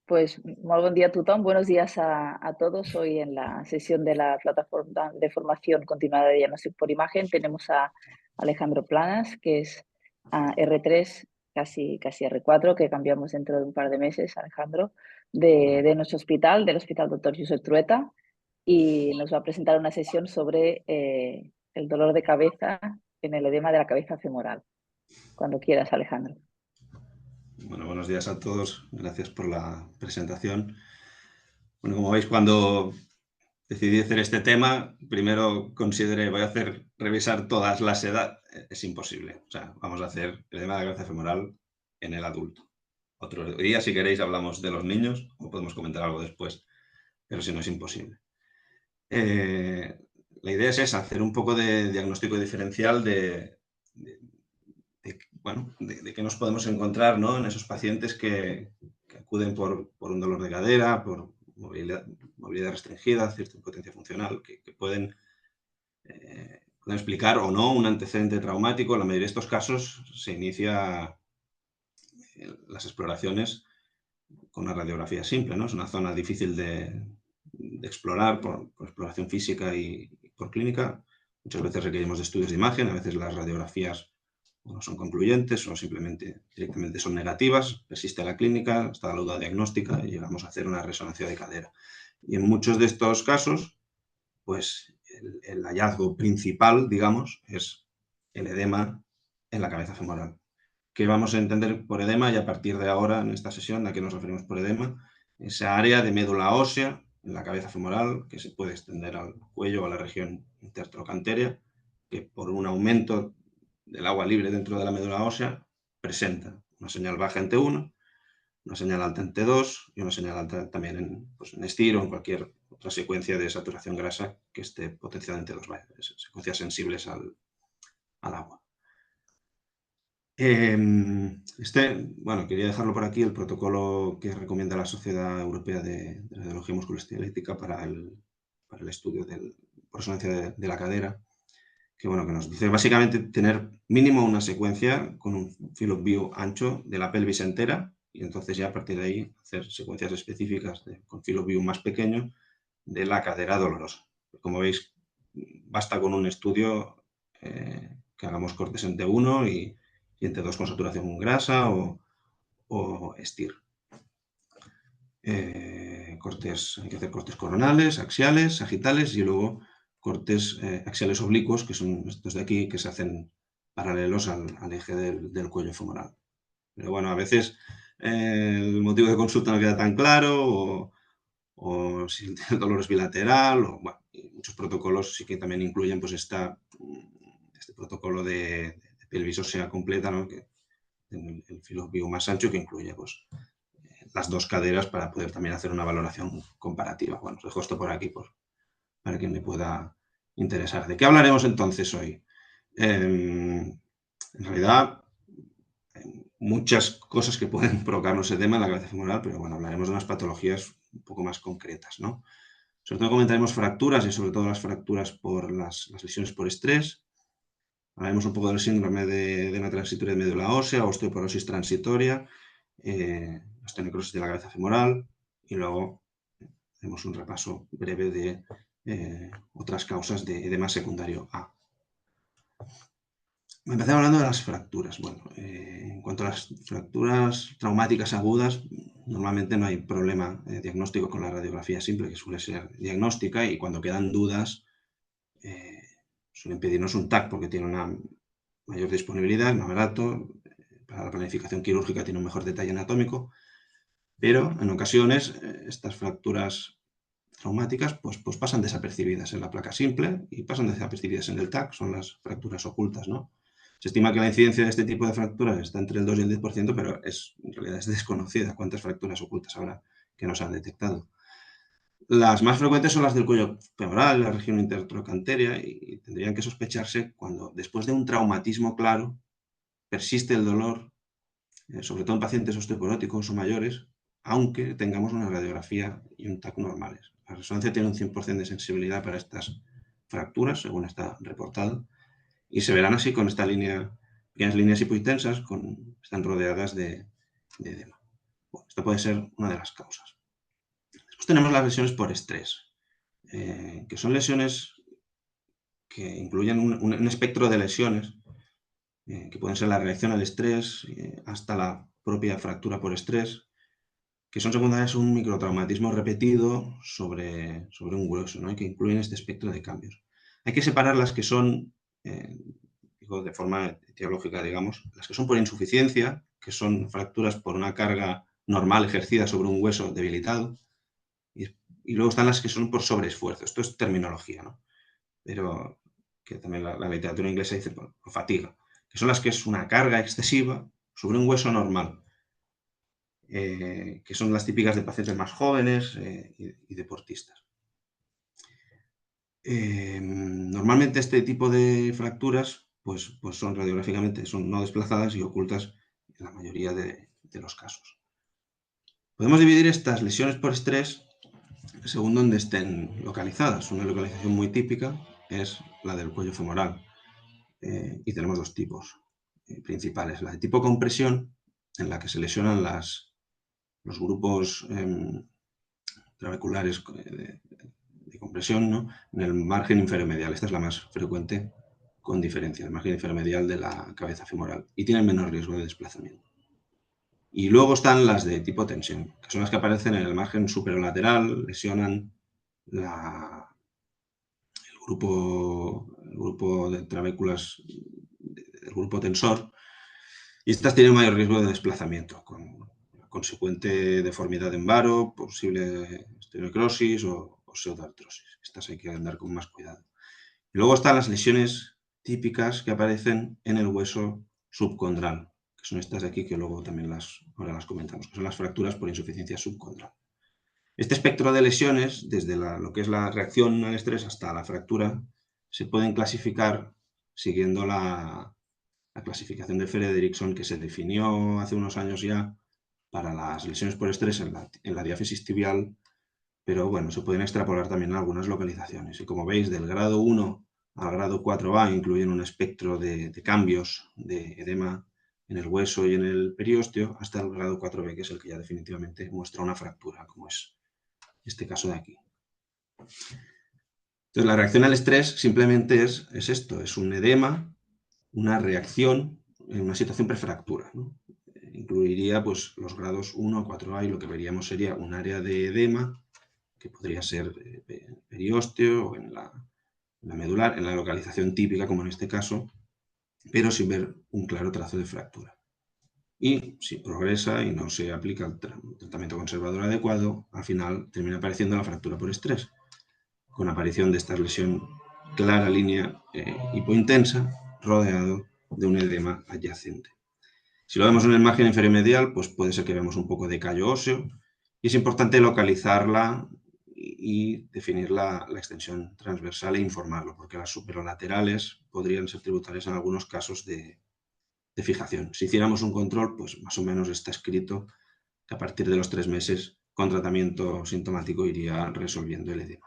Pues molt bon dia a tothom, buenos días a todos. Hoy en la sesión de la plataforma de formación continuada de diagnóstico por imagen tenemos a Alejandro Planas, que es R3, casi R4, que cambiamos dentro de un par de meses, Alejandro, de nuestro hospital, del Hospital Dr. Josep Trueta, y nos va a presentar una sesión sobre el dolor de cabeza en el edema de la cabeza femoral. Cuando quieras, Alejandro. Bueno, buenos días a todos. Gracias por la presentación. Bueno, como veis, cuando decidí hacer este tema, primero consideré, voy a revisar todas las edades. Es imposible. O sea, vamos a hacer el edema de la cabeza femoral en el adulto. Otro día, si queréis, hablamos de los niños o podemos comentar algo después, pero si no, es imposible. La idea es esa, hacer un poco de diagnóstico diferencial de qué nos podemos encontrar, ¿no?, en esos pacientes que acuden por un dolor de cadera, por movilidad restringida, cierta impotencia funcional, que pueden explicar o no un antecedente traumático. En la mayoría de estos casos se inicia las exploraciones con una radiografía simple, ¿no? Es una zona difícil de explorar por exploración física y por clínica. Muchas veces requerimos de estudios de imagen, a veces las radiografías no son concluyentes o simplemente directamente son negativas, persiste la clínica, está la duda diagnóstica y llegamos a hacer una resonancia de cadera. Y en muchos de estos casos, pues el hallazgo principal, digamos, es el edema en la cabeza femoral. ¿Qué vamos a entender por edema? Y a partir de ahora, en esta sesión, ¿a qué nos referimos por edema? Esa área de médula ósea en la cabeza femoral que se puede extender al cuello o a la región intertrocanterea, que por un aumento del agua libre dentro de la médula ósea presenta una señal baja en T1, una señal alta en T2 y una señal alta también en STIR o en cualquier otra secuencia de saturación grasa que esté potenciada en T2, secuencias sensibles al agua. Quería dejarlo por aquí, el protocolo que recomienda la Sociedad Europea de Radiología Musculoesquelética para el estudio de resonancia de la cadera, que nos dice básicamente tener mínimo una secuencia con un field of view ancho de la pelvis entera y entonces ya a partir de ahí hacer secuencias específicas con field of view más pequeño de la cadera dolorosa. Como veis, basta con un estudio que hagamos cortes en T1 y en T2 con saturación grasa o STIR. Hay que hacer cortes coronales, axiales, sagitales y luego cortes axiales oblicuos, que son estos de aquí, que se hacen paralelos al eje del cuello femoral. Pero bueno, a veces el motivo de consulta no queda tan claro o si el dolor es bilateral y muchos protocolos sí que también incluyen pues este protocolo de pelvis ósea completa, ¿no?, que en el field of view más ancho, que incluye pues las dos caderas para poder también hacer una valoración comparativa. Bueno, os dejo esto por aquí para quien le pueda interesar. ¿De qué hablaremos entonces hoy? En realidad, hay muchas cosas que pueden provocarnos edema en la cabeza femoral, pero bueno, hablaremos de unas patologías un poco más concretas, ¿no? Sobre todo comentaremos fracturas y sobre todo las fracturas por las lesiones por estrés. Hablaremos un poco del síndrome de edema transitorio de médula ósea, osteoporosis transitoria, osteonecrosis de la cabeza femoral y luego hacemos un repaso breve de otras causas de edema secundario A. Empecé hablando de las fracturas. En cuanto a las fracturas traumáticas agudas, normalmente no hay problema diagnóstico con la radiografía simple, que suele ser diagnóstica, y cuando quedan dudas suelen pedirnos un TAC porque tiene una mayor disponibilidad, más barato, para la planificación quirúrgica tiene un mejor detalle anatómico, pero en ocasiones estas fracturas traumáticas pues pasan desapercibidas en la placa simple y pasan desapercibidas en el TAC, son las fracturas ocultas, ¿no? Se estima que la incidencia de este tipo de fracturas está entre el 2 y el 10%, pero en realidad es desconocida cuántas fracturas ocultas habrá que no se han detectado. Las más frecuentes son las del cuello femoral, la región intertrocanterea, y tendrían que sospecharse cuando, después de un traumatismo claro, persiste el dolor, sobre todo en pacientes osteoporóticos o mayores, aunque tengamos una radiografía y un TAC normales. La resonancia tiene un 100% de sensibilidad para estas fracturas, según está reportado, y se verán así con esta línea, pequeñas líneas hipointensas, están rodeadas de de edema. Bueno, esto puede ser una de las causas. Después tenemos las lesiones por estrés, que son lesiones que incluyen un espectro de lesiones que pueden ser la reacción al estrés hasta la propia fractura por estrés, que son secundarias a un microtraumatismo repetido sobre un hueso, ¿no? Y que incluyen este espectro de cambios. Hay que separar las que son, digo de forma etiológica, digamos, las que son por insuficiencia, que son fracturas por una carga normal ejercida sobre un hueso debilitado, y luego están las que son por sobreesfuerzo. Esto es terminología, ¿no? Pero que también la literatura inglesa dice por fatiga, que son las que es una carga excesiva sobre un hueso normal, que son las típicas de pacientes más jóvenes y deportistas. Normalmente este tipo de fracturas pues son radiográficamente son no desplazadas y ocultas en la mayoría de los casos. Podemos dividir estas lesiones por estrés según donde estén localizadas. Una localización muy típica es la del cuello femoral. Y tenemos dos tipos principales. La de tipo compresión, en la que se lesionan los grupos trabeculares de compresión, ¿no? En el margen inferomedial. Esta es la más frecuente con diferencia, el margen inferomedial de la cabeza femoral. Y tienen menor riesgo de desplazamiento. Y luego están las de tipo tensión, que son las que aparecen en el margen superolateral, lesionan el grupo de trabéculas, el grupo tensor, y estas tienen mayor riesgo de desplazamiento, con consecuente deformidad en varo, posible osteonecrosis o pseudoartrosis. Estas hay que andar con más cuidado. Y luego están las lesiones típicas que aparecen en el hueso subcondral, que son estas de aquí que luego también ahora las comentamos, que son las fracturas por insuficiencia subcondral. Este espectro de lesiones, desde lo que es la reacción al estrés hasta la fractura, se pueden clasificar siguiendo la clasificación de Fredrickson que se definió hace unos años ya para las lesiones por estrés en la diáfisis tibial, pero bueno, se pueden extrapolar también a algunas localizaciones. Y como veis, del grado 1 al grado 4A incluyen un espectro de cambios de edema en el hueso y en el periósteo, hasta el grado 4B, que es el que ya definitivamente muestra una fractura, como es este caso de aquí. Entonces, la reacción al estrés simplemente es esto, es un edema, una reacción en una situación prefractura, ¿no? Incluiría pues, los grados 1 a 4A y lo que veríamos sería un área de edema, que podría ser periósteo o en la medular, en la localización típica, como en este caso, pero sin ver un claro trazo de fractura. Y si progresa y no se aplica el tratamiento conservador adecuado, al final termina apareciendo la fractura por estrés, con aparición de esta lesión clara línea hipointensa rodeado de un edema adyacente. Si lo vemos en el margen inferomedial, pues puede ser que veamos un poco de callo óseo y es importante localizarla y definir la extensión transversal e informarlo, porque las superolaterales podrían ser tributarias en algunos casos de fijación. Si hiciéramos un control, pues más o menos está escrito que a partir de los 3 meses con tratamiento sintomático iría resolviendo el edema.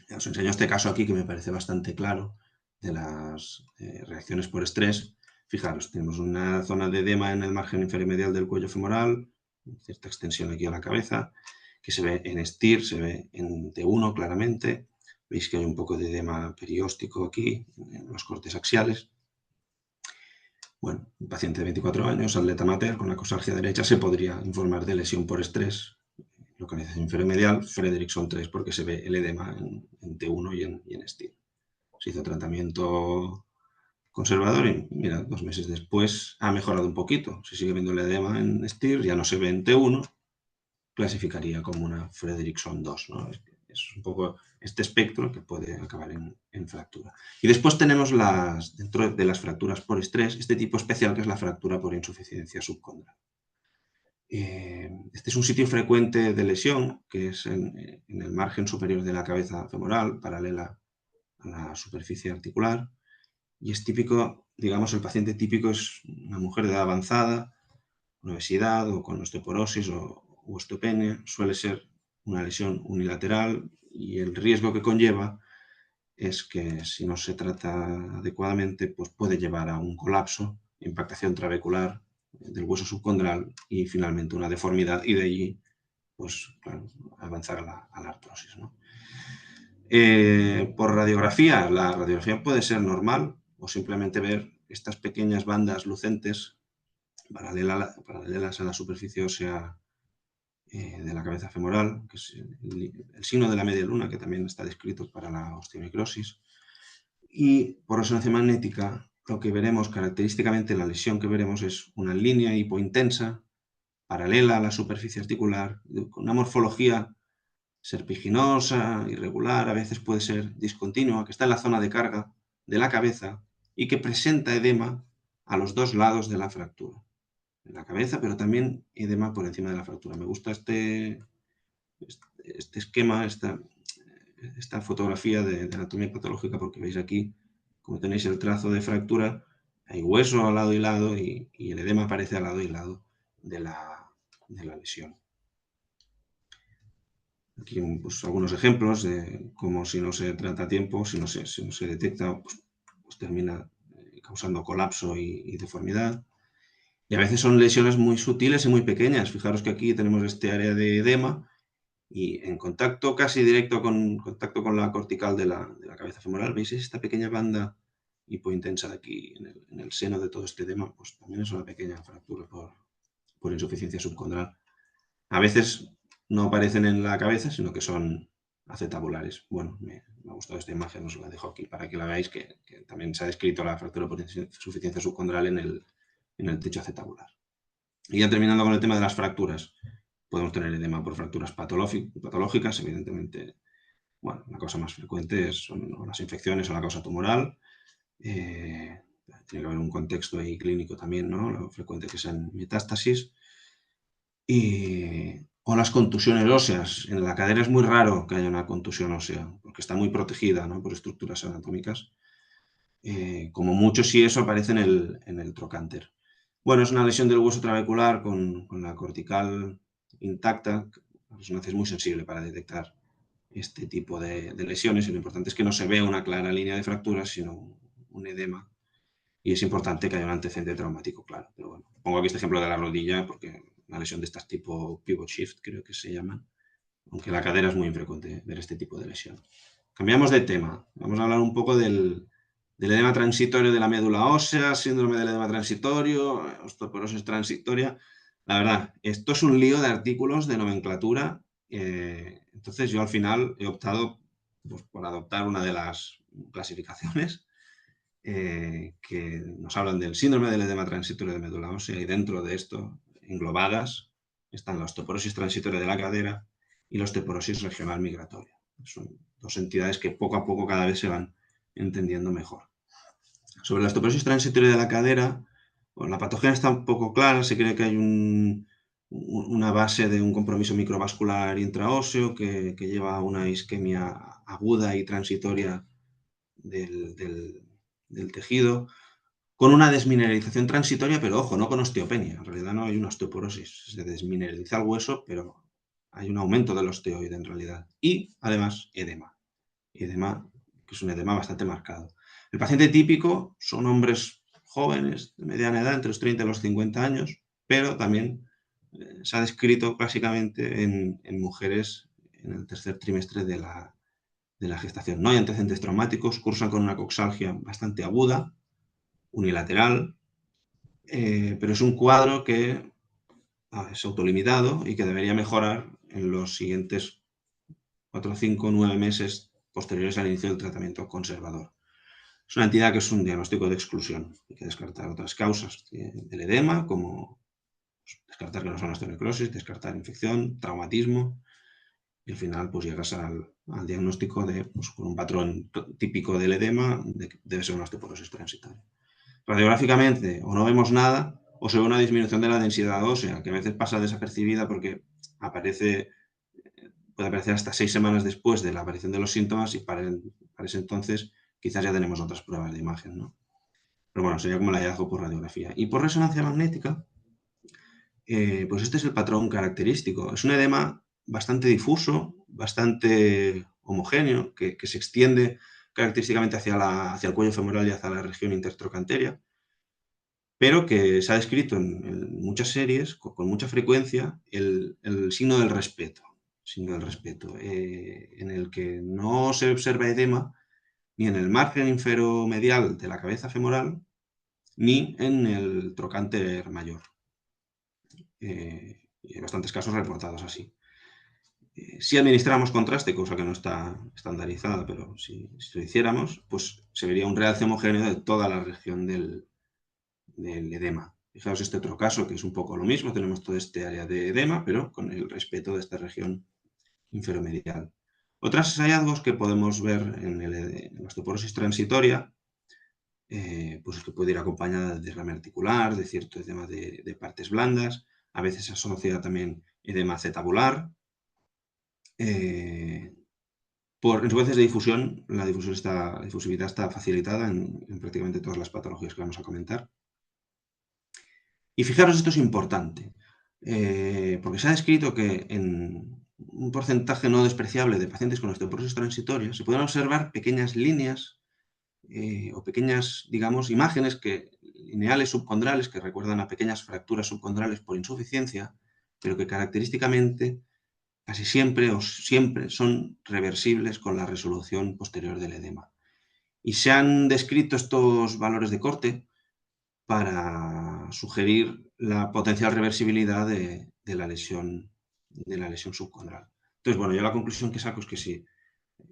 Ya os enseño este caso aquí que me parece bastante claro de las reacciones por estrés. Fijaros, tenemos una zona de edema en el margen inferomedial del cuello femoral, cierta extensión aquí a la cabeza, que se ve en STIR, se ve en T1 claramente. Veis que hay un poco de edema perióstico aquí, en los cortes axiales. Bueno, un paciente de 24 años, atleta amateur, con acosalgia derecha, se podría informar de lesión por estrés, localización inferomedial, Fredrickson 3, porque se ve el edema en T1 y en STIR. Se hizo tratamiento conservador y mira, 2 meses después ha mejorado un poquito. Se sigue viendo el edema en STIR, ya no se ve en T1, clasificaría como una Fredrickson 2, ¿no? Es un poco este espectro que puede acabar en fractura. Y después tenemos dentro de las fracturas por estrés, este tipo especial que es la fractura por insuficiencia subcondral. Este es un sitio frecuente de lesión, que es en el margen superior de la cabeza femoral, paralela a la superficie articular, y es típico, digamos, el paciente típico es una mujer de edad avanzada, con obesidad o con osteoporosis o osteopenia, suele ser una lesión unilateral y el riesgo que conlleva es que si no se trata adecuadamente, pues puede llevar a un colapso, impactación trabecular del hueso subcondral y finalmente una deformidad y de allí, pues claro, avanzar a la artrosis, ¿no? Por radiografía, la radiografía puede ser normal o simplemente ver estas pequeñas bandas lucentes paralelas a la superficie ósea de la cabeza femoral, que es el signo de la media luna, que también está descrito para la osteonecrosis. Y por resonancia magnética, lo que veremos, característicamente la lesión que veremos es una línea hipointensa, paralela a la superficie articular, con una morfología serpiginosa, irregular, a veces puede ser discontinua, que está en la zona de carga de la cabeza y que presenta edema a los dos lados de la fractura. En la cabeza, pero también edema por encima de la fractura. Me gusta este esquema, esta fotografía de anatomía patológica, porque veis aquí, como tenéis el trazo de fractura, hay hueso al lado y lado y el edema aparece al lado y lado de la lesión. Aquí pues, algunos ejemplos de cómo si no se trata a tiempo, si no se detecta, pues termina causando colapso y deformidad. Y a veces son lesiones muy sutiles y muy pequeñas. Fijaros que aquí tenemos este área de edema y en contacto casi directo contacto con la cortical de la cabeza femoral, ¿veis esta pequeña banda hipointensa de aquí en el seno de todo este edema? Pues también es una pequeña fractura por insuficiencia subcondral. A veces no aparecen en la cabeza, sino que son acetabulares. Bueno, me ha gustado esta imagen, os la dejo aquí para que la veáis, que también se ha descrito la fractura por insuficiencia subcondral en el techo acetabular. Y ya terminando con el tema de las fracturas, podemos tener edema por fracturas patológicas, evidentemente, bueno, la causa más frecuente son las infecciones o la causa tumoral. Tiene que haber un contexto ahí clínico también, ¿no? Lo frecuente que sean metástasis. O las contusiones óseas. En la cadera es muy raro que haya una contusión ósea, porque está muy protegida, ¿no? Por estructuras anatómicas. Como mucho si eso aparece en el trocánter. Bueno, es una lesión del hueso trabecular con la cortical intacta. La resonancia es muy sensible para detectar este tipo de lesiones y lo importante es que no se vea una clara línea de fracturas, sino un edema. Y es importante que haya un antecedente traumático, claro. Pero bueno, pongo aquí este ejemplo de la rodilla porque una lesión de estas tipo pivot shift, creo que se llaman, aunque la cadera es muy infrecuente ver este tipo de lesión. Cambiamos de tema. Vamos a hablar un poco del edema transitorio de la médula ósea, síndrome del edema transitorio, osteoporosis transitoria. La verdad, esto es un lío de artículos de nomenclatura. Entonces yo al final he optado pues, por adoptar una de las clasificaciones que nos hablan del síndrome del edema transitorio de médula ósea y dentro de esto, englobadas, están la osteoporosis transitoria de la cadera y la osteoporosis regional migratoria. Son dos entidades que poco a poco cada vez se van entendiendo mejor. Sobre la osteoporosis transitoria de la cadera, bueno, la patogenia está un poco clara, se cree que hay una base de un compromiso microvascular intraóseo que lleva a una isquemia aguda y transitoria del tejido, con una desmineralización transitoria, pero ojo, no con osteopenia. En realidad no hay una osteoporosis. Se desmineraliza el hueso, pero hay un aumento del osteoide en realidad. Y además, edema. Edema, que es un edema bastante marcado. El paciente típico son hombres jóvenes, de mediana edad, entre los 30 y los 50 años, pero también se ha descrito básicamente en mujeres en el tercer trimestre de la gestación. No hay antecedentes traumáticos, cursan con una coxalgia bastante aguda, unilateral, pero es un cuadro que es autolimitado y que debería mejorar en los siguientes 4, 5, 9 meses posteriores al inicio del tratamiento conservador. Es una entidad que es un diagnóstico de exclusión. Hay que descartar otras causas del edema, como descartar que no son osteonecrosis, descartar infección, traumatismo, y al final pues llegas al diagnóstico de, pues, con un patrón típico del edema, debe ser una osteoporosis transitoria. Radiográficamente o no vemos nada o se ve una disminución de la densidad ósea, que a veces pasa desapercibida porque puede aparecer hasta 6 semanas después de la aparición de los síntomas y para ese entonces quizás ya tenemos otras pruebas de imagen, ¿no? Pero bueno, sería como el hallazgo por radiografía. Y por resonancia magnética, pues este es el patrón característico. Es un edema bastante difuso, bastante homogéneo, que se extiende característicamente hacia el cuello femoral y hacia la región intertrocanteria, pero que se ha descrito en muchas series, con mucha frecuencia, el signo del respeto, en el que no se observa edema ni en el margen inferomedial de la cabeza femoral, ni en el trocánter mayor. Y hay bastantes casos reportados así. Si administramos contraste, cosa que no está estandarizada, pero si lo hiciéramos, pues se vería un realce homogéneo de toda la región del edema. Fijaos este otro caso, que es un poco lo mismo, tenemos todo este área de edema, pero con el respeto de esta región inferomedial. Otros hallazgos que podemos ver en la osteoporosis transitoria, pues es que puede ir acompañada de derrame articular, de cierto edema de partes blandas, a veces se asocia también edema acetabular. En secuencias de difusión, la difusividad está facilitada en prácticamente todas las patologías que vamos a comentar. Y fijaros, esto es importante, porque se ha descrito que en un porcentaje no despreciable de pacientes con osteoporosis transitoria se pueden observar pequeñas líneas o pequeñas, digamos, imágenes lineales subcondrales que recuerdan a pequeñas fracturas subcondrales por insuficiencia, pero que característicamente casi siempre o siempre son reversibles con la resolución posterior del edema. Y se han descrito estos valores de corte para sugerir la potencial reversibilidad de la lesión subcondral. Entonces, bueno, yo la conclusión que saco es que sí,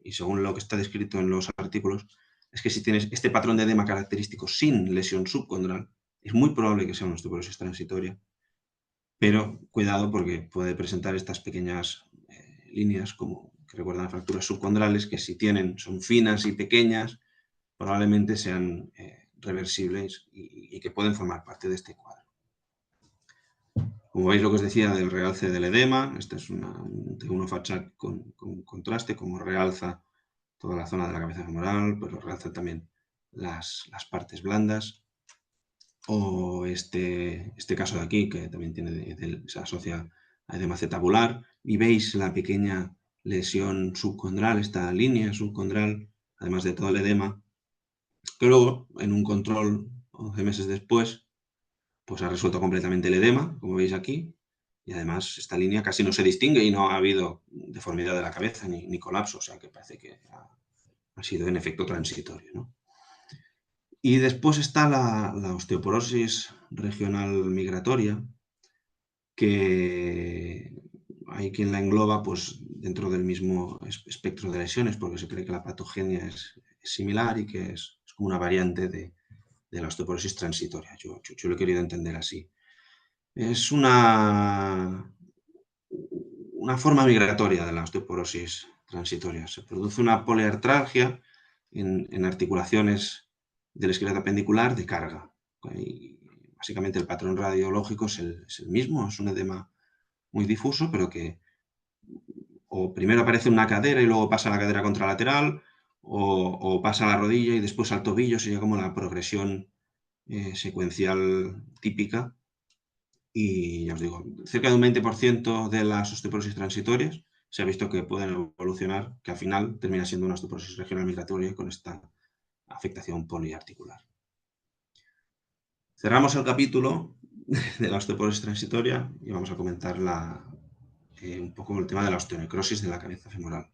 y según lo que está descrito en los artículos, es que si tienes este patrón de edema característico sin lesión subcondral, es muy probable que sea una osteoporosis transitoria, pero cuidado porque puede presentar estas pequeñas líneas que recuerdan a fracturas subcondrales, que si son finas y pequeñas, probablemente sean reversibles y que pueden formar parte de este cuadro. Como veis, lo que os decía del realce del edema, este es un T1 FATSAC con contraste, como realza toda la zona de la cabeza femoral, pero realza también las partes blandas. O este caso de aquí, que también se asocia a edema acetabular, y veis la pequeña lesión subcondral, esta línea subcondral, además de todo el edema, que luego, en un control 11 meses después, pues ha resuelto completamente el edema, como veis aquí, y además esta línea casi no se distingue y no ha habido deformidad de la cabeza ni colapso, o sea que parece que ha sido en efecto transitorio, ¿no? Y después está la osteoporosis regional migratoria, que hay quien la engloba pues, dentro del mismo espectro de lesiones, porque se cree que la patogenia es similar y que es como una variante de la osteoporosis transitoria. Yo lo he querido entender así. Es una forma migratoria de la osteoporosis transitoria. Se produce una poliartralgia en articulaciones del esqueleto apendicular de carga. Y básicamente el patrón radiológico es el mismo, es un edema muy difuso, pero que o primero aparece en una cadera y luego pasa a la cadera contralateral, o pasa a la rodilla y después al tobillo, sería como la progresión secuencial típica. Y ya os digo, cerca de un 20% de las osteoporosis transitorias se ha visto que pueden evolucionar, que al final termina siendo una osteoporosis regional migratoria con esta afectación poliarticular. Cerramos el capítulo de la osteoporosis transitoria y vamos a comentar un poco el tema de la osteonecrosis de la cabeza femoral.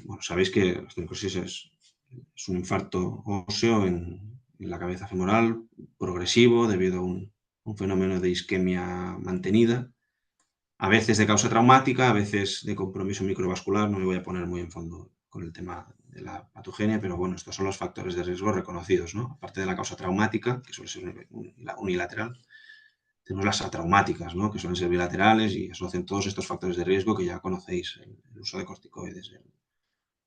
Bueno, sabéis que la osteonecrosis es un infarto óseo en la cabeza femoral progresivo debido a un fenómeno de isquemia mantenida, a veces de causa traumática, a veces de compromiso microvascular. No me voy a poner muy en fondo con el tema de la patogenia, pero bueno, estos son los factores de riesgo reconocidos, ¿no? Aparte de la causa traumática, que suele ser unilateral, tenemos las atraumáticas, ¿no? Que suelen ser bilaterales y asocian todos estos factores de riesgo que ya conocéis: el uso de corticoides,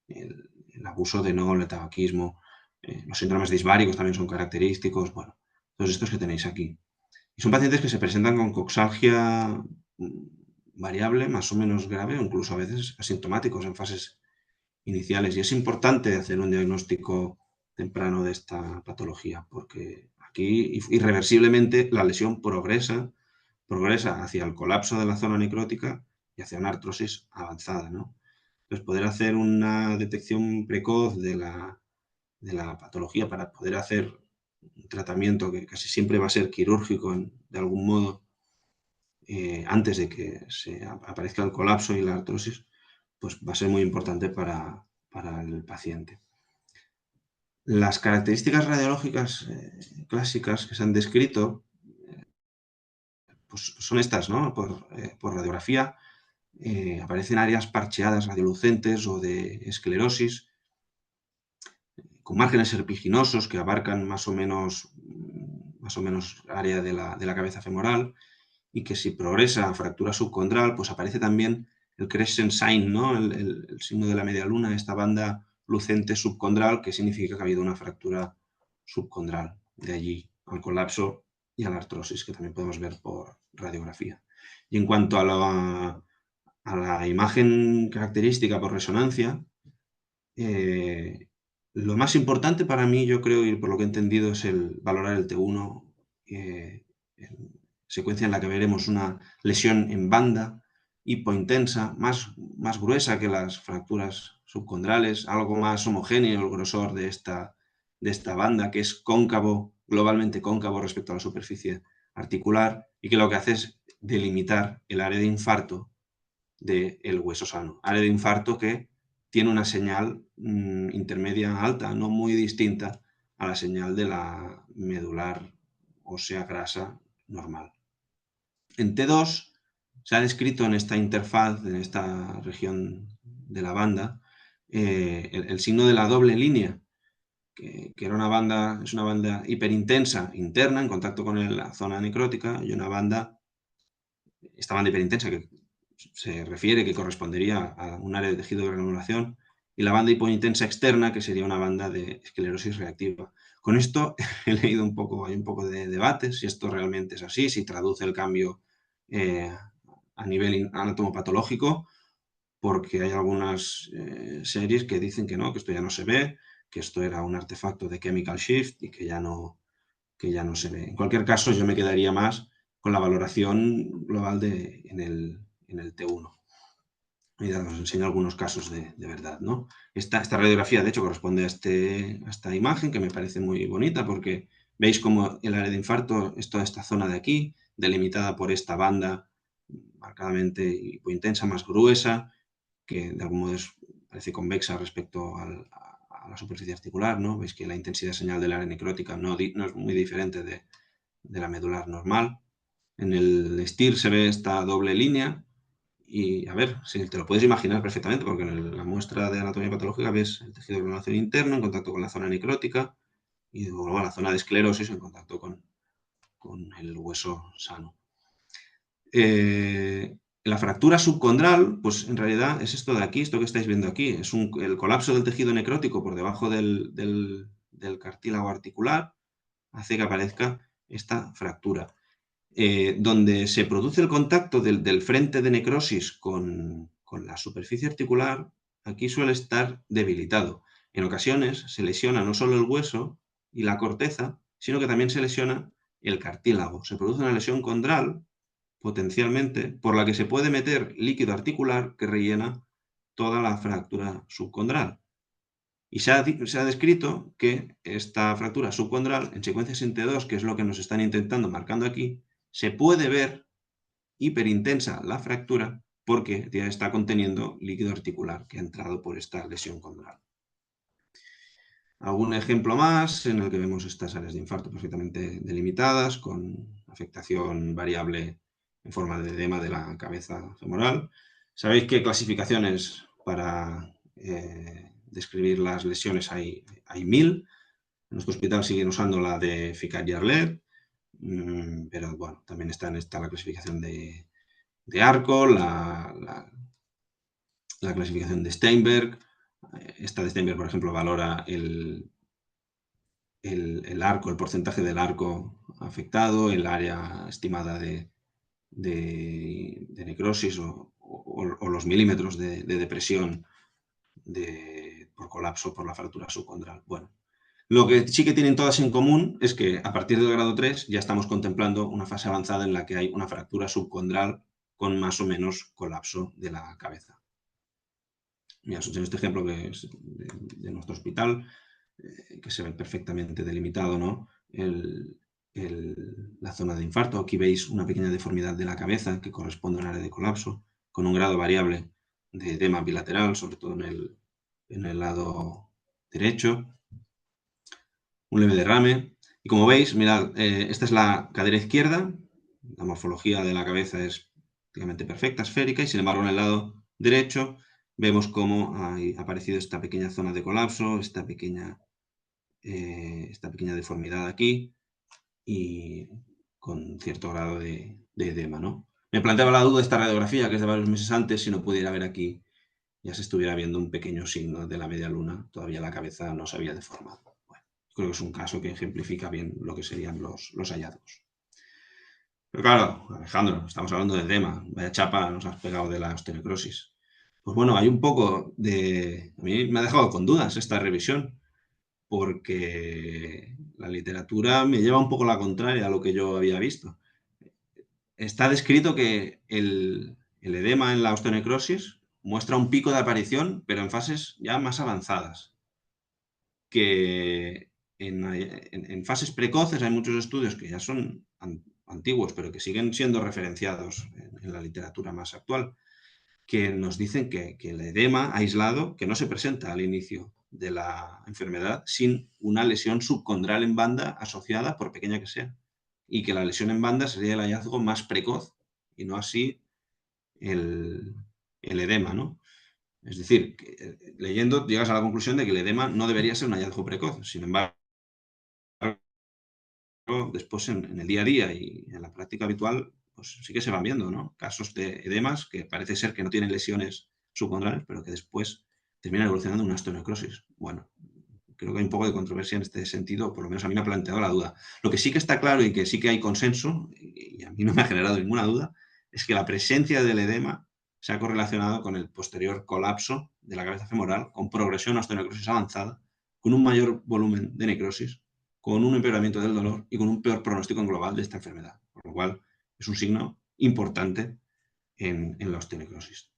el abuso de NOL, el tabaquismo, los síndromes disbáricos también son característicos, bueno, todos estos que tenéis aquí. Y son pacientes que se presentan con coxalgia variable, más o menos grave, o incluso a veces asintomáticos en fases iniciales. Y es importante hacer un diagnóstico temprano de esta patología, porque aquí irreversiblemente la lesión progresa hacia el colapso de la zona necrótica y hacia una artrosis avanzada, ¿no? Entonces, poder hacer una detección precoz de la patología para poder hacer un tratamiento que casi siempre va a ser quirúrgico de algún modo, antes de que aparezca el colapso y la artrosis, pues va a ser muy importante para el paciente. Las características radiológicas clásicas que se han descrito pues son estas, ¿no? Por radiografía aparecen áreas parcheadas radiolucentes o de esclerosis con márgenes serpiginosos que abarcan más o menos área de la cabeza femoral, y que si progresa a fractura subcondral, pues aparece también el crescent sign, ¿no? El signo de la media luna, esta banda lucente subcondral, que significa que ha habido una fractura subcondral. De allí al colapso y a la artrosis, que también podemos ver por radiografía. Y en cuanto a la imagen característica por resonancia, lo más importante para mí, yo creo, y por lo que he entendido, es valorar el T1, en secuencia en la que veremos una lesión en banda hipointensa, más gruesa que las fracturas subcondrales, algo más homogéneo el grosor de esta banda, que es cóncavo, globalmente cóncavo respecto a la superficie articular, y que lo que hace es delimitar el área de infarto del hueso sano. Área de infarto que tiene una señal intermedia alta, no muy distinta a la señal de la medular ósea grasa normal. En T2 se ha descrito en esta interfaz, en esta región de la banda, el signo de la doble línea, que era es una banda hiperintensa interna en contacto con la zona necrótica, y esta banda hiperintensa que se refiere que correspondería a un área de tejido de granulación, y la banda hipointensa externa, que sería una banda de esclerosis reactiva. Con esto he leído hay un poco de debate si esto realmente es así, si traduce el cambio a nivel anatomopatológico, porque hay algunas series que dicen que no, que esto ya no se ve, que esto era un artefacto de chemical shift y que ya no se ve. En cualquier caso, yo me quedaría más con la valoración global en el T1. Y os enseño algunos casos de verdad, ¿no? Esta radiografía, de hecho, corresponde a esta imagen, que me parece muy bonita, porque veis cómo el área de infarto es toda esta zona de aquí, delimitada por esta banda marcadamente hipointensa, más gruesa, que de algún modo parece convexa respecto a la superficie articular, ¿no? Veis que la intensidad de señal del área necrótica no es muy diferente de la medular normal. En el STIR se ve esta doble línea y, a ver, si te lo puedes imaginar perfectamente, porque en la muestra de anatomía patológica ves el tejido de granulación interno en contacto con la zona necrótica y luego la zona de esclerosis en contacto con el hueso sano. La fractura subcondral, pues en realidad es esto de aquí, esto que estáis viendo aquí, es el colapso del tejido necrótico por debajo del cartílago articular, hace que aparezca esta fractura. Donde se produce el contacto del frente de necrosis con la superficie articular, aquí suele estar debilitado. En ocasiones se lesiona no solo el hueso y la corteza, sino que también se lesiona el cartílago. Se produce una lesión condral, potencialmente, por la que se puede meter líquido articular que rellena toda la fractura subcondral. Y se ha descrito que esta fractura subcondral, en secuencia SINT2, que es lo que nos están intentando marcando aquí, se puede ver hiperintensa la fractura porque ya está conteniendo líquido articular que ha entrado por esta lesión condral. Algún ejemplo más en el que vemos estas áreas de infarto perfectamente delimitadas, con afectación variable en forma de edema de la cabeza femoral. Sabéis que clasificaciones para describir las lesiones hay 1000. En nuestro hospital siguen usando la de Fickat-Yarlet, pero bueno, también está la clasificación de Arco, la clasificación de Steinberg. Esta de Steinberg, por ejemplo, valora el arco, el porcentaje del arco afectado, el área estimada de necrosis o los milímetros de depresión por colapso por la fractura subcondral. Bueno, lo que sí que tienen todas en común es que a partir del grado 3 ya estamos contemplando una fase avanzada en la que hay una fractura subcondral con más o menos colapso de la cabeza. Mira, en este ejemplo que es de nuestro hospital, que se ve perfectamente delimitado, ¿no? la zona de infarto. Aquí veis una pequeña deformidad de la cabeza que corresponde a un área de colapso, con un grado variable de edema bilateral, sobre todo en el lado derecho, un leve derrame. Y como veis, mirad, esta es la cadera izquierda, la morfología de la cabeza es prácticamente perfecta, esférica, y sin embargo en el lado derecho vemos cómo ha aparecido esta pequeña zona de colapso, esta pequeña deformidad aquí, y con cierto grado de edema, ¿no? Me planteaba la duda de esta radiografía, que es de varios meses antes, si no pudiera ver aquí, ya se estuviera viendo un pequeño signo de la media luna, todavía la cabeza no se había deformado. Bueno, creo que es un caso que ejemplifica bien lo que serían los hallazgos. Pero claro, Alejandro, estamos hablando de edema, vaya chapa nos has pegado de la osteonecrosis. Pues bueno, hay un poco de... A mí me ha dejado con dudas esta revisión, porque la literatura me lleva un poco la contraria a lo que yo había visto. Está descrito que el edema en la osteonecrosis muestra un pico de aparición, pero en fases ya más avanzadas. Que en fases precoces hay muchos estudios que ya son antiguos, pero que siguen siendo referenciados en la literatura más actual, que nos dicen que el edema aislado, que no se presenta al inicio de la enfermedad sin una lesión subcondral en banda asociada, por pequeña que sea, y que la lesión en banda sería el hallazgo más precoz y no así el, el edema, ¿no? Es decir, que, leyendo llegas a la conclusión de que el edema no debería ser un hallazgo precoz. Sin embargo, después en el día a día y en la práctica habitual, pues sí que se van viendo, ¿no? Casos de edemas que parece ser que no tienen lesiones subcondrales, pero que después terminan evolucionando en una osteonecrosis. Bueno, creo que hay un poco de controversia en este sentido, por lo menos a mí me ha planteado la duda. Lo que sí que está claro y que sí que hay consenso, y a mí no me ha generado ninguna duda, es que la presencia del edema se ha correlacionado con el posterior colapso de la cabeza femoral, con progresión a osteonecrosis avanzada, con un mayor volumen de necrosis, con un empeoramiento del dolor y con un peor pronóstico en global de esta enfermedad. Por lo cual es un signo importante en la osteonecrosis.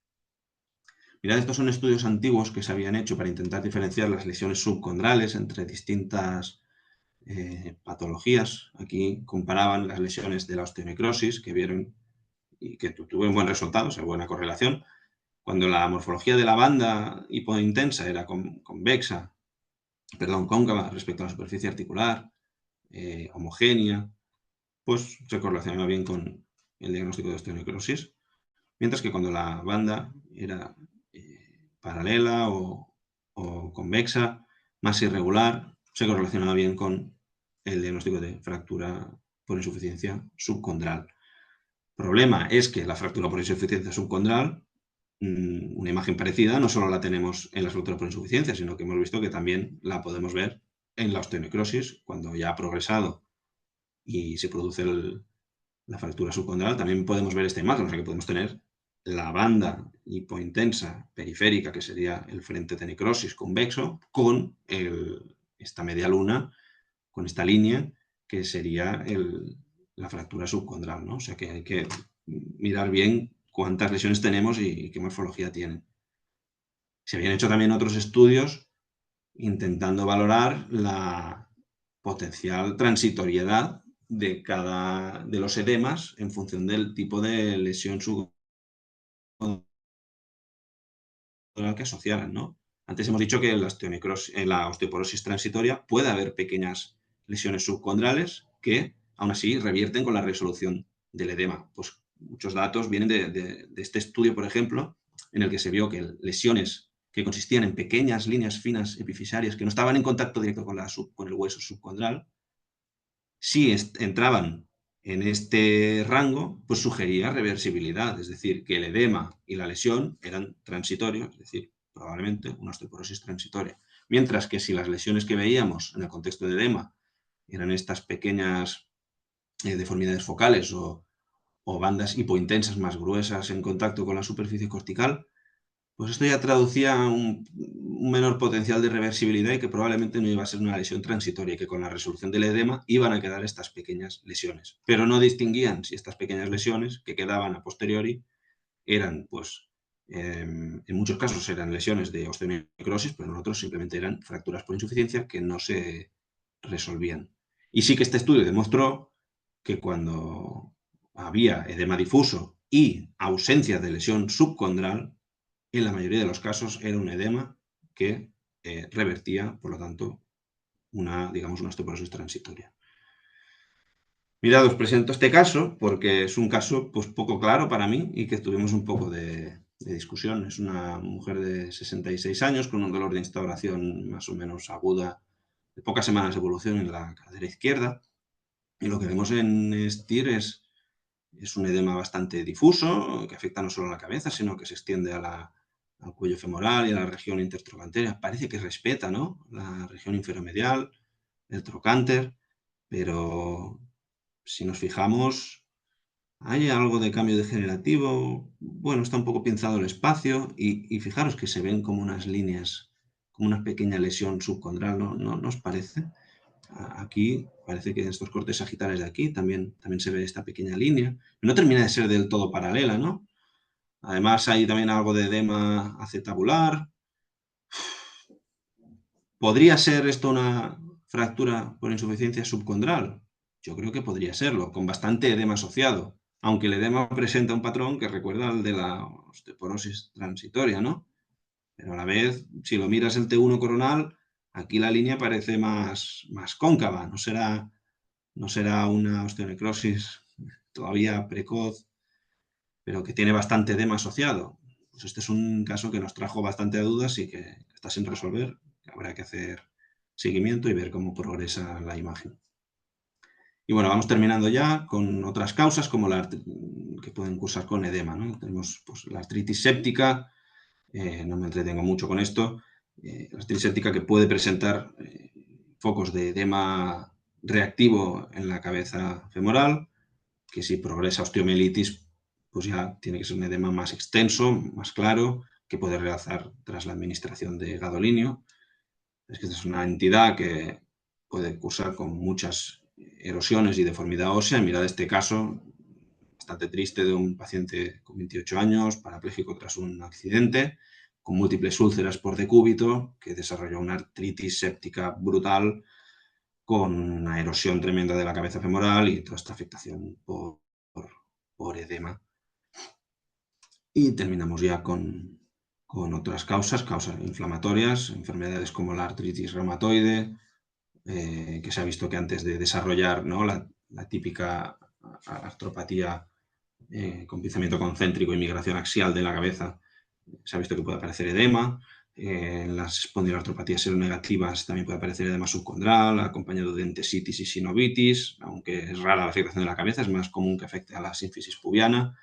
Mirad, estos son estudios antiguos que se habían hecho para intentar diferenciar las lesiones subcondrales entre distintas patologías. Aquí comparaban las lesiones de la osteonecrosis que vieron y que tuvieron buen resultado, o sea, buena correlación. Cuando la morfología de la banda hipointensa era convexa, cóncava respecto a la superficie articular, homogénea, pues se correlacionaba bien con el diagnóstico de osteonecrosis. Mientras que cuando la banda era paralela o convexa, más irregular, se correlacionaba bien con el diagnóstico de fractura por insuficiencia subcondral. Problema es que la fractura por insuficiencia subcondral, una imagen parecida, no solo la tenemos en la fractura por insuficiencia, sino que hemos visto que también la podemos ver en la osteonecrosis, cuando ya ha progresado y se produce la fractura subcondral, también podemos ver esta imagen, o sea que podemos tener la banda hipointensa periférica, que sería el frente de necrosis convexo, con esta media luna, con esta línea, que sería la fractura subcondral, ¿no? O sea que hay que mirar bien cuántas lesiones tenemos y qué morfología tienen. Se habían hecho también otros estudios intentando valorar la potencial transitoriedad de los edemas en función del tipo de lesión subcondral que asociaran, ¿no? Antes hemos dicho que en la osteoporosis transitoria puede haber pequeñas lesiones subcondrales que, aún así, revierten con la resolución del edema. Pues muchos datos vienen de este estudio, por ejemplo, en el que se vio que lesiones que consistían en pequeñas líneas finas epifisarias que no estaban en contacto directo con el hueso subcondral, si entraban en este rango, pues sugería reversibilidad, es decir, que el edema y la lesión eran transitorios, es decir, probablemente una osteoporosis transitoria. Mientras que si las lesiones que veíamos en el contexto de edema eran estas pequeñas deformidades focales o bandas hipointensas más gruesas en contacto con la superficie cortical, pues esto ya traducía un menor potencial de reversibilidad y que probablemente no iba a ser una lesión transitoria y que con la resolución del edema iban a quedar estas pequeñas lesiones. Pero no distinguían si estas pequeñas lesiones que quedaban a posteriori eran, pues, en muchos casos eran lesiones de osteonecrosis, pero en otros simplemente eran fracturas por insuficiencia que no se resolvían. Y sí que este estudio demostró que cuando había edema difuso y ausencia de lesión subcondral, en la mayoría de los casos era un edema que revertía, por lo tanto, digamos, una osteoporosis transitoria. Mirad, os presento este caso porque es un caso pues, poco claro para mí y que tuvimos un poco de discusión. Es una mujer de 66 años con un dolor de instauración más o menos aguda, de pocas semanas de evolución en la cadera izquierda. Y lo que vemos en STIR es un edema bastante difuso, que afecta no solo a la cabeza, sino que se extiende al cuello femoral y a la región intertrocantera. Parece que respeta, ¿no?, la región inferomedial, el trocánter, pero si nos fijamos, hay algo de cambio degenerativo. Bueno, está un poco pinzado el espacio y fijaros que se ven como unas líneas, como una pequeña lesión subcondral, ¿no os parece? Aquí parece que en estos cortes sagitales de aquí también se ve esta pequeña línea. No termina de ser del todo paralela, ¿no? Además hay también algo de edema acetabular. ¿Podría ser esto una fractura por insuficiencia subcondral? Yo creo que podría serlo, con bastante edema asociado, aunque el edema presenta un patrón que recuerda al de la osteoporosis transitoria, ¿no? Pero a la vez, si lo miras el T1 coronal, aquí la línea parece más cóncava, no será una osteonecrosis todavía precoz, pero que tiene bastante edema asociado. Pues este es un caso que nos trajo bastante dudas y que está sin resolver, que habrá que hacer seguimiento y ver cómo progresa la imagen. Y bueno, vamos terminando ya con otras causas como que pueden cursar con edema, ¿no? Tenemos pues, la artritis séptica, no me entretengo mucho con esto, la artritis séptica que puede presentar focos de edema reactivo en la cabeza femoral, que si progresa osteomielitis, pues ya tiene que ser un edema más extenso, más claro, que puede realzar tras la administración de gadolinio. Es que esta es una entidad que puede cursar con muchas erosiones y deformidad ósea. Mirad este caso bastante triste de un paciente con 28 años, parapléjico tras un accidente, con múltiples úlceras por decúbito, que desarrolló una artritis séptica brutal con una erosión tremenda de la cabeza femoral y toda esta afectación por edema. Y terminamos ya con otras causas inflamatorias, enfermedades como la artritis reumatoide, que se ha visto que antes de desarrollar, ¿no?, la típica artropatía con pinzamiento concéntrico y migración axial de la cabeza, se ha visto que puede aparecer edema. En las espondiloartropatías seronegativas también puede aparecer edema subcondral, acompañado de entesitis y sinovitis, aunque es rara la afectación de la cabeza, es más común que afecte a la sínfisis pubiana.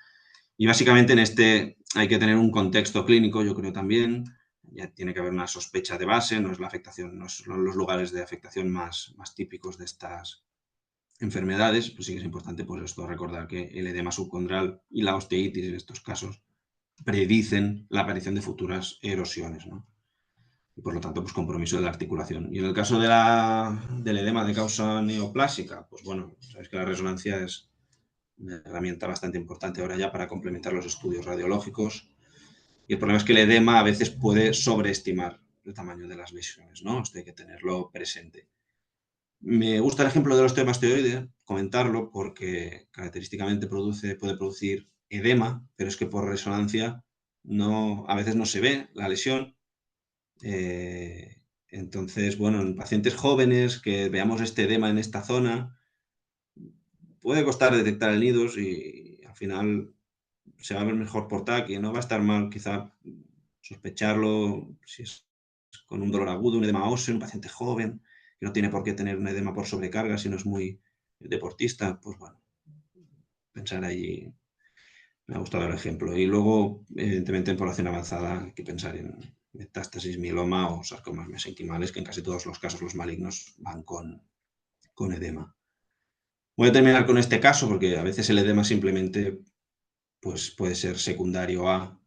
Y básicamente en este hay que tener un contexto clínico, yo creo también. Ya tiene que haber una sospecha de base, no es la afectación, no son los lugares de afectación más típicos de estas enfermedades. Pues sí que es importante pues esto, recordar que el edema subcondral y la osteitis en estos casos predicen la aparición de futuras erosiones, ¿no? Y por lo tanto, pues compromiso de la articulación. Y en el caso del edema de causa neoplásica, pues bueno, sabéis que la resonancia es una herramienta bastante importante ahora ya para complementar los estudios radiológicos. Y el problema es que el edema a veces puede sobreestimar el tamaño de las lesiones, ¿no? Esto hay que tenerlo presente. Me gusta el ejemplo del osteomastoide, comentarlo, porque característicamente puede producir edema, pero es que por resonancia a veces no se ve la lesión. Entonces, bueno, en pacientes jóvenes que veamos este edema en esta zona, puede costar detectar el nidos y al final se va a ver mejor por TAC y no va a estar mal quizá sospecharlo si es con un dolor agudo, un edema óseo, un paciente joven, que no tiene por qué tener un edema por sobrecarga si no es muy deportista, pues bueno, pensar ahí, me ha gustado el ejemplo. Y luego, evidentemente, en población avanzada hay que pensar en metástasis, mieloma o sarcomas mesenquimales, que en casi todos los casos los malignos van con edema. Voy a terminar con este caso porque a veces el edema simplemente pues, puede ser secundario a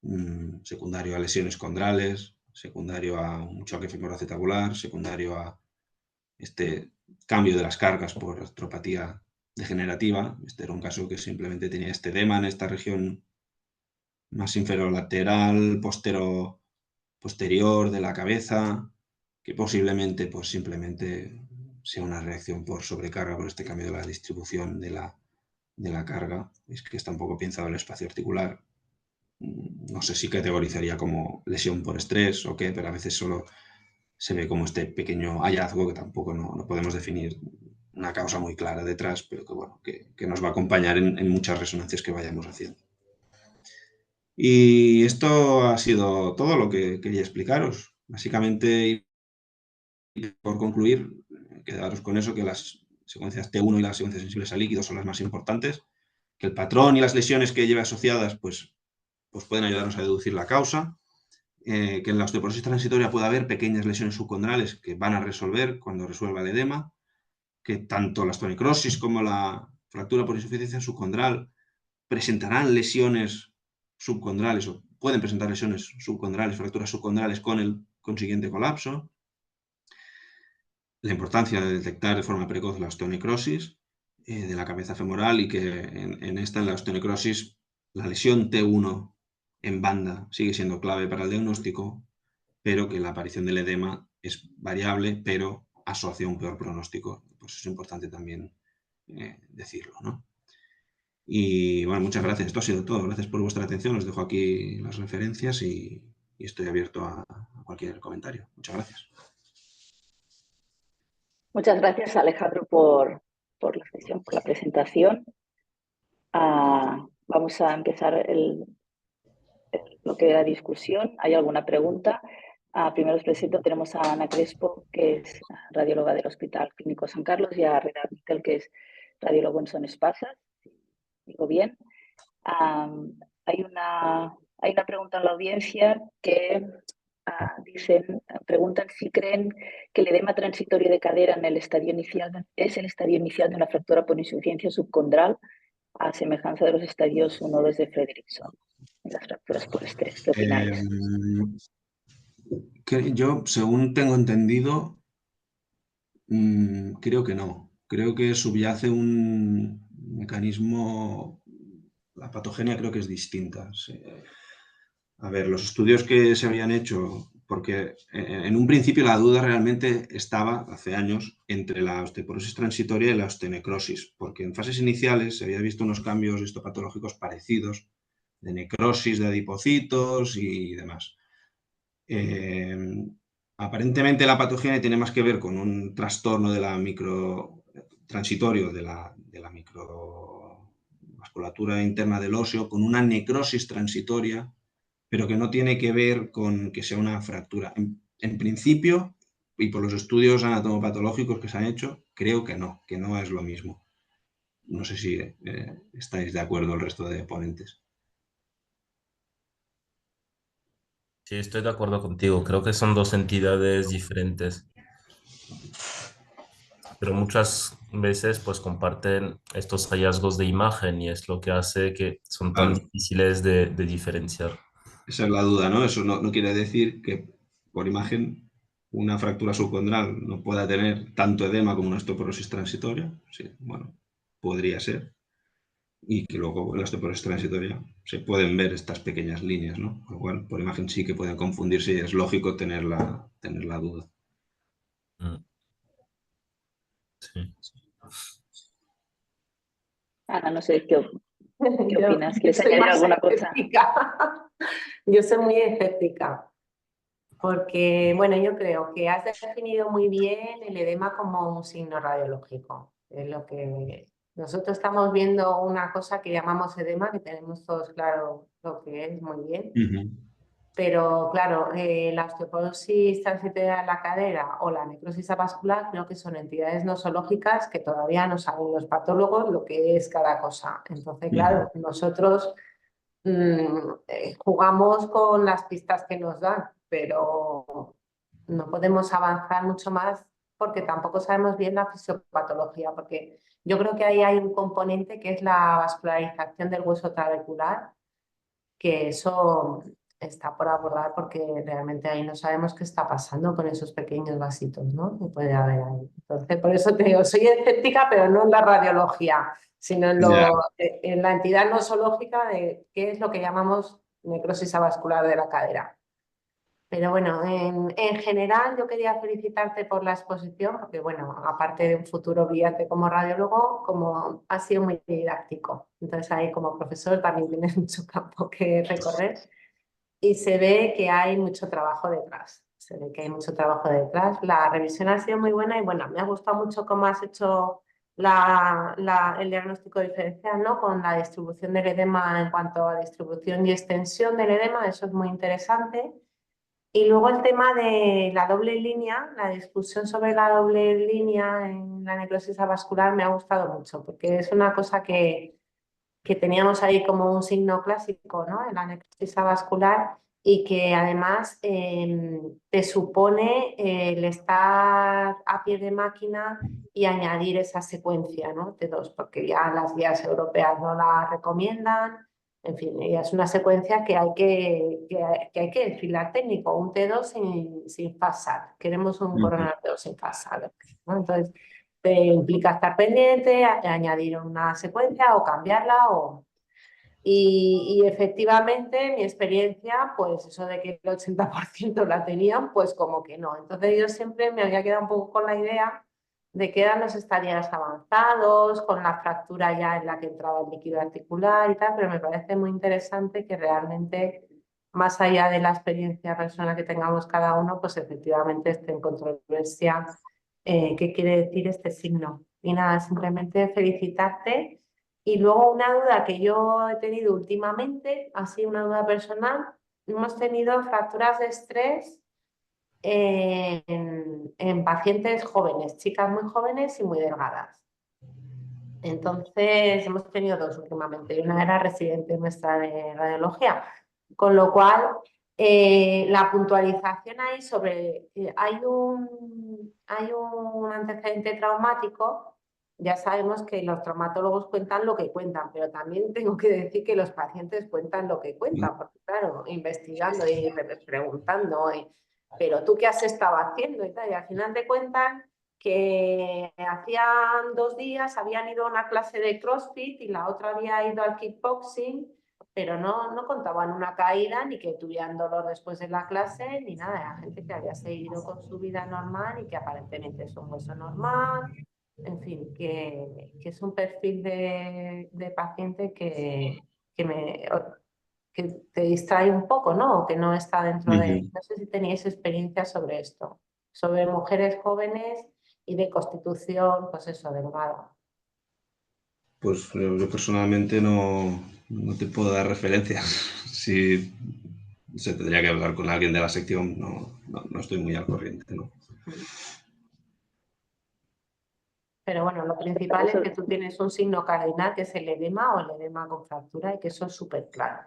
lesiones condrales, secundario a un choque femoroacetabular, secundario a este cambio de las cargas por artropatía degenerativa. Este era un caso que simplemente tenía este edema en esta región más inferolateral, posterior de la cabeza, que posiblemente, pues simplemente sea una reacción por sobrecarga, por este cambio de la distribución de la carga. Es que está un poco pensado el espacio articular. No sé si categorizaría como lesión por estrés o qué, pero a veces solo se ve como este pequeño hallazgo que tampoco no podemos definir una causa muy clara detrás, pero que, bueno, que nos va a acompañar en muchas resonancias que vayamos haciendo. Y esto ha sido todo lo que quería explicaros. Básicamente, y por concluir, quedaros con eso, que las secuencias T1 y las secuencias sensibles a líquidos son las más importantes, que el patrón y las lesiones que lleve asociadas pues pueden ayudarnos a deducir la causa, que en la osteoporosis transitoria puede haber pequeñas lesiones subcondrales que van a resolver cuando resuelva el edema, que tanto la osteonecrosis como la fractura por insuficiencia subcondral presentarán lesiones subcondrales o pueden presentar lesiones subcondrales, fracturas subcondrales con el consiguiente colapso. La importancia de detectar de forma precoz la osteonecrosis de la cabeza femoral y que en la osteonecrosis, la lesión T1 en banda sigue siendo clave para el diagnóstico, pero que la aparición del edema es variable, pero asocia un peor pronóstico. Pues es importante también decirlo, ¿no? Y bueno, muchas gracias. Esto ha sido todo. Gracias por vuestra atención. Os dejo aquí las referencias y estoy abierto a cualquier comentario. Muchas gracias. Muchas gracias, Alejandro, por la sesión, por la presentación. Vamos a empezar lo que era discusión. ¿Hay alguna pregunta? Primero os presento, tenemos a Ana Crespo, que es radióloga del Hospital Clínico San Carlos, y a Renat Miquel, que es radiólogo en Son Espasa. Digo bien. Hay una pregunta en la audiencia que preguntan si creen que el edema transitorio de cadera en el estadio inicial es el estadio inicial de una fractura por insuficiencia subcondral, a semejanza de los estadios 1 o 2 de Fredrickson, en las fracturas por estrés. ¿Qué opináis? Yo, según tengo entendido, creo que no. Creo que subyace un mecanismo, la patogenia creo que es distinta. Sí. A ver, los estudios que se habían hecho, porque en un principio la duda realmente estaba, hace años, entre la osteoporosis transitoria y la osteonecrosis, porque en fases iniciales se había visto unos cambios histopatológicos parecidos, de necrosis de adipocitos y demás. Aparentemente la patogenia tiene más que ver con un trastorno de la transitorio de la microvasculatura interna del óseo, con una necrosis transitoria, pero que no tiene que ver con que sea una fractura. En principio, y por los estudios anatomopatológicos que se han hecho, creo que no es lo mismo. No sé si estáis de acuerdo el resto de ponentes. Sí, estoy de acuerdo contigo. Creo que son dos entidades diferentes, pero muchas veces pues comparten estos hallazgos de imagen y es lo que hace que son tan Claro, difíciles de diferenciar. esa es la duda, ¿no? Eso no quiere decir que por imagen una fractura subcondral no pueda tener tanto edema como una osteoporosis transitoria. Sí, bueno, podría ser. Y que luego en la osteoporosis transitoria se pueden ver estas pequeñas líneas, ¿no? Con lo cual, por imagen sí que pueden confundirse y es lógico tener la duda. Mm, sí. Ana, no sé qué opinas. Yo ¿Quieres soy añadir más alguna cosa? escéptica. Yo soy muy escéptica. Porque, bueno, yo creo que has definido muy bien el edema como un signo radiológico. Es lo que nosotros estamos viendo una cosa que llamamos edema, que tenemos todos claro lo que es muy bien. Pero claro, la osteoporosis transitoria de la cadera o la necrosis avascular creo que son entidades nosológicas que todavía no saben los patólogos lo que es cada cosa. Entonces, claro, nosotros jugamos con las pistas que nos dan, pero no podemos avanzar mucho más porque tampoco sabemos bien la fisiopatología, porque yo creo que ahí hay un componente que es la vascularización del hueso trabecular, que eso está por abordar porque realmente ahí no sabemos qué está pasando con esos pequeños vasitos, ¿no? Que puede haber ahí. Entonces, por eso te digo, soy escéptica, pero no en la radiología, sino en la entidad nosológica de qué es lo que llamamos necrosis avascular de la cadera. Pero bueno, en general yo quería felicitarte por la exposición, porque bueno, aparte de un futuro brillante como radiólogo, como ha sido muy didáctico. Entonces ahí como profesor también tienes mucho campo que recorrer y se ve que hay mucho trabajo detrás. Se ve que hay mucho trabajo detrás. La revisión ha sido muy buena y bueno, me ha gustado mucho cómo has hecho el diagnóstico diferencial, ¿no? Con la distribución del edema en cuanto a distribución y extensión del edema, eso es muy interesante. Y luego el tema de la doble línea, la discusión sobre la doble línea en la necrosis avascular me ha gustado mucho, porque es una cosa que teníamos ahí como un signo clásico, ¿no? En la necrosis avascular y que además te supone el estar a pie de máquina y añadir esa secuencia, ¿no? T2, porque ya las guías europeas no la recomiendan. En fin, ya es una secuencia que hay que desfilar técnico, un T2 sin pasar. Queremos un coronario T2 sin pasar, ¿no? Entonces, te implica estar pendiente, añadir una secuencia o cambiarla. Y efectivamente mi experiencia, pues eso de que el 80% la tenían, pues como que no. Entonces yo siempre me había quedado un poco con la idea de que eran los estadios avanzados, con la fractura ya en la que entraba el líquido articular y tal, pero me parece muy interesante que realmente, más allá de la experiencia personal que tengamos cada uno, pues efectivamente esté en controversia qué quiere decir este signo. Y nada, simplemente felicitarte. Y luego una duda que yo he tenido últimamente, así una duda personal, hemos tenido fracturas de estrés en pacientes jóvenes, chicas muy jóvenes y muy delgadas. Entonces hemos tenido dos últimamente y una era residente nuestra de radiología, con lo cual la puntualización ahí sobre hay un antecedente traumático. Ya sabemos que los traumatólogos cuentan lo que cuentan, pero también tengo que decir que los pacientes cuentan lo que cuentan, porque claro, investigando y preguntando, pero tú qué has estado haciendo y tal, y al final te cuentan que hacían 2 días habían ido a una clase de CrossFit y la otra había ido al kickboxing, pero no contaban una caída ni que tuvieran dolor después de la clase ni nada. Era gente que había seguido con su vida normal y que aparentemente es un hueso normal. En fin, que es un perfil de paciente que te distrae un poco, ¿no? O que no está dentro de... No sé si teníais experiencia sobre esto, sobre mujeres jóvenes y de constitución, pues eso, delgada. Pues yo personalmente no te puedo dar referencias. Si se tendría que hablar con alguien de la sección, no estoy muy al corriente, ¿no? Pero bueno, lo principal es que tú tienes un signo cardinal que es el edema o el edema con fractura y que eso es súper claro.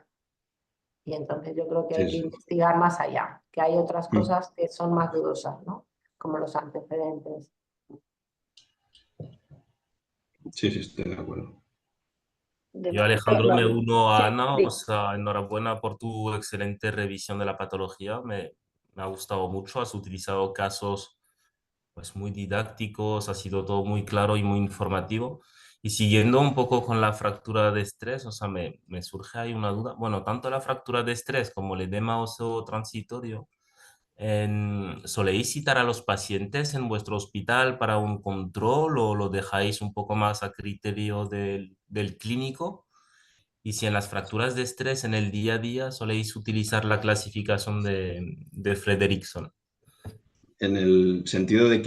Y entonces yo creo que hay que investigar más allá, que hay otras cosas que son más dudosas, ¿no? Como los antecedentes. Sí, estoy de acuerdo. Yo, Alejandro, me uno a Ana, o Sí. sea, enhorabuena por tu excelente revisión de la patología, me ha gustado mucho, has utilizado casos pues muy didácticos, ha sido todo muy claro y muy informativo. Y siguiendo un poco con la fractura de estrés, o sea, me surge ahí una duda. Bueno, tanto la fractura de estrés como el edema óseo transitorio, ¿soléis citar a los pacientes en vuestro hospital para un control o lo dejáis un poco más a criterio del clínico? Y si en las fracturas de estrés en el día a día soléis utilizar la clasificación de Frederickson. En el sentido de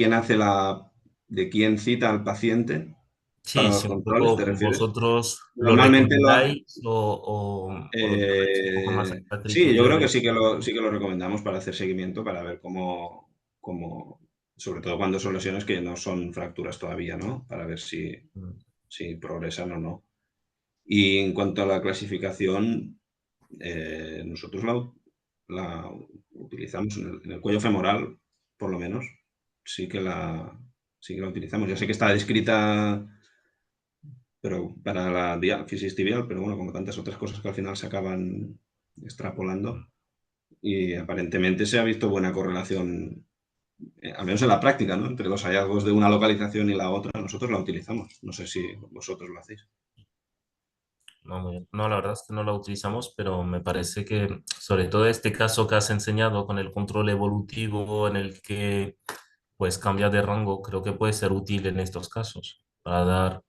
de quién cita al paciente para Sí, los si un controles, ¿te poco refieres? vosotros lo Normalmente recomendáis o lo dejáis un poco más a sí, yo criterio creo que del... sí que lo recomendamos para hacer seguimiento, para ver sobre todo cuando son lesiones que no son fracturas todavía, ¿no? Para ver si progresan o no. Y en cuanto a la clasificación, nosotros la utilizamos en el cuello femoral, por lo menos. Sí que la utilizamos. Ya sé que está descrita pero para la diáfisis tibial, pero bueno, como tantas otras cosas que al final se acaban extrapolando. Y aparentemente se ha visto buena correlación, al menos en la práctica, ¿no? Entre los hallazgos de una localización y la otra, nosotros la utilizamos. No sé si vosotros lo hacéis. No, muy bien. No, la verdad es que no la utilizamos, pero me parece que, sobre todo este caso que has enseñado con el control evolutivo en el que pues cambia de rango, creo que puede ser útil en estos casos para dar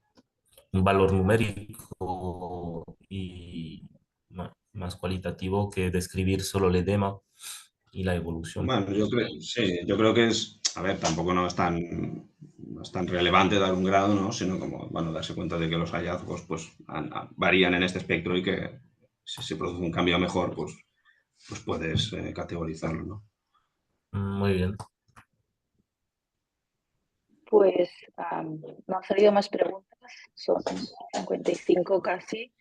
un valor numérico y más cualitativo que describir solo el edema y la evolución. Bueno, sí, yo creo que a ver, tampoco no es tan relevante dar un grado, ¿no? Sino como, bueno, darse cuenta de que los hallazgos pues varían en este espectro y que si se produce un cambio mejor, pues puedes categorizarlo, ¿no? Muy bien. Pues no han salido más preguntas, son 55 casi,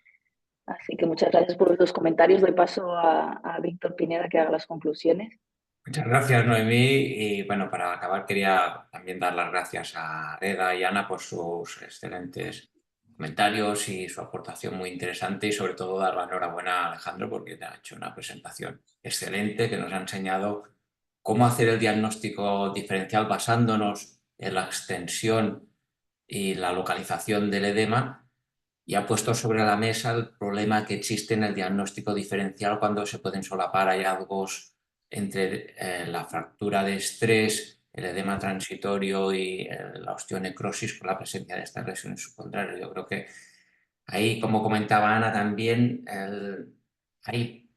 así que muchas gracias por los comentarios. Doy paso a Víctor Pineda que haga las conclusiones. Muchas gracias, Noemí. Y bueno, para acabar quería también dar las gracias a Reda y Ana por sus excelentes comentarios y su aportación muy interesante y sobre todo dar la enhorabuena a Alejandro porque te ha hecho una presentación excelente que nos ha enseñado cómo hacer el diagnóstico diferencial basándonos en la extensión y la localización del edema y ha puesto sobre la mesa el problema que existe en el diagnóstico diferencial cuando se pueden solapar hallazgos entre la fractura de estrés, el edema transitorio y la osteonecrosis con la presencia de estas lesiones subcontrarias. Yo creo que ahí, como comentaba Ana también, hay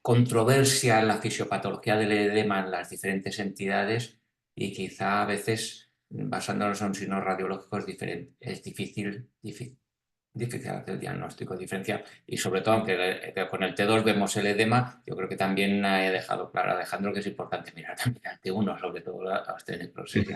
controversia en la fisiopatología del edema en las diferentes entidades y quizá a veces, basándonos en signos radiológicos, es difícil hacer diagnóstico diferencial. Y sobre todo, aunque con el T2 vemos el edema, yo creo que también he dejado claro, Alejandro, que es importante mirar también al T1, sobre todo la osteonecrosis,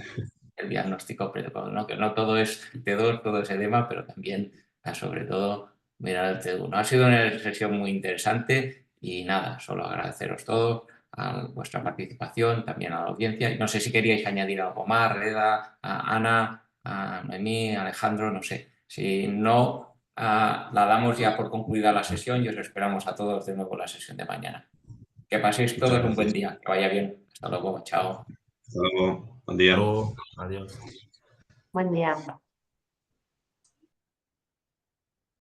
el diagnóstico precoz, ¿no? Que no todo es T2, todo es edema, pero también, sobre todo, mirar el T1. Ha sido una sesión muy interesante y nada, solo agradeceros todo a vuestra participación, también a la audiencia. Y no sé si queríais añadir algo más, Reda, a Ana, a Noemí, a Alejandro, no sé. Si no, la damos ya por concluida la sesión y os esperamos a todos de nuevo en la sesión de mañana. Que paséis todos un buen día, que vaya bien. Hasta luego, chao. Hasta luego, buen día. Hasta luego. Adiós. Buen día.